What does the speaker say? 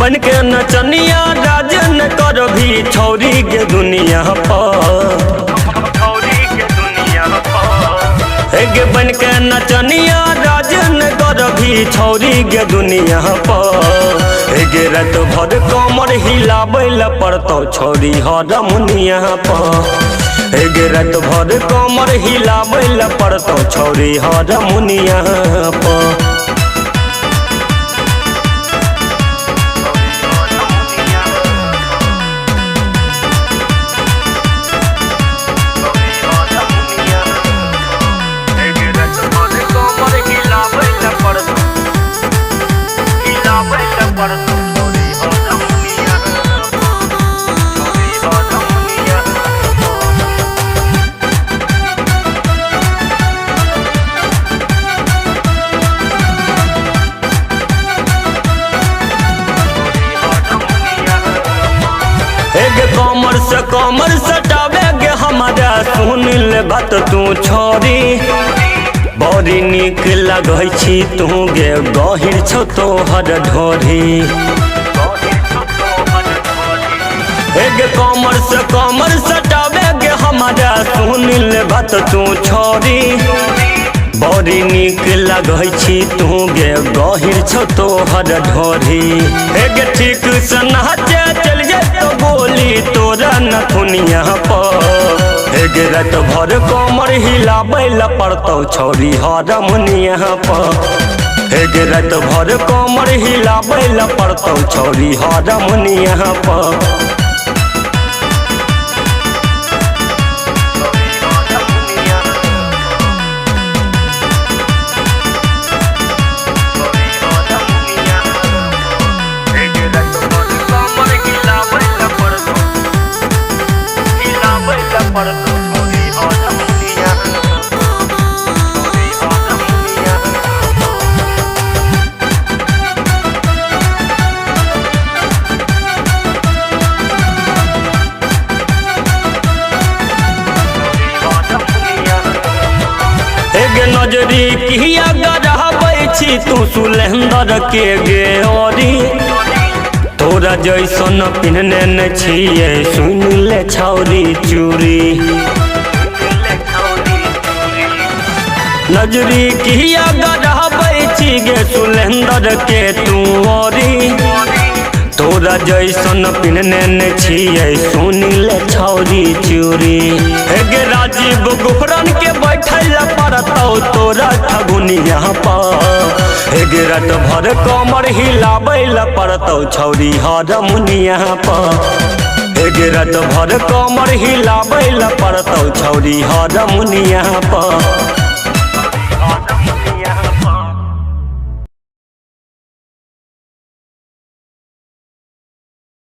बन के नचनिया राजन कर भी छौरी के दुनिया पर गे बन के नचनिया राजन कर भी छौरी के दुनिया पर गे रात भर कमर हिलाबैल पड़तौ छौरी हरमुनिया पर गे रात भर कमर हिलाबैल पड़तौ छौरी हरमुनिया पर। कमर सटावे गे हमारा सुन ले बात तू छोरी बड़ी निक लगै छी तू गे गहिर छौ तोहर ढोरी गे कमर सटावे गे हमारा सुन ले बात तू छोरी बड़ी निक लगै छी तू गे गहिर छौ तोहर ढोरी गे ठीक से नाचे चल जा तो बोली तोरा नथुनिया पर गे रात भर कमर हिलाबैल पड़तौ छौरी हरमुनिया पर गे रात भर कमर हिलाबैल पड़तौ छौरी हरमुनिया पर। नजरी किया गढ़ाबै छी तू सुलेंदर के गे औरी तोरा जैसन पिन्हने न छियै सुन ले छौरी चूड़ी नजरी किया गढ़ाबै छी गे सुलेंदर के तू औरी तोरा जैसन पिन्हने न छियै सुन ले छौरी चूड़ी गे राजीव गुफरन के बैठल पड़तौ तोरा ठगुनिया पर गे रात भर कमर हिलाबैल पड़तौ छौरी हरमुनिया पर गे रात भर कमर हिलाबैल पड़तौ छौरी हरमुनिया पर।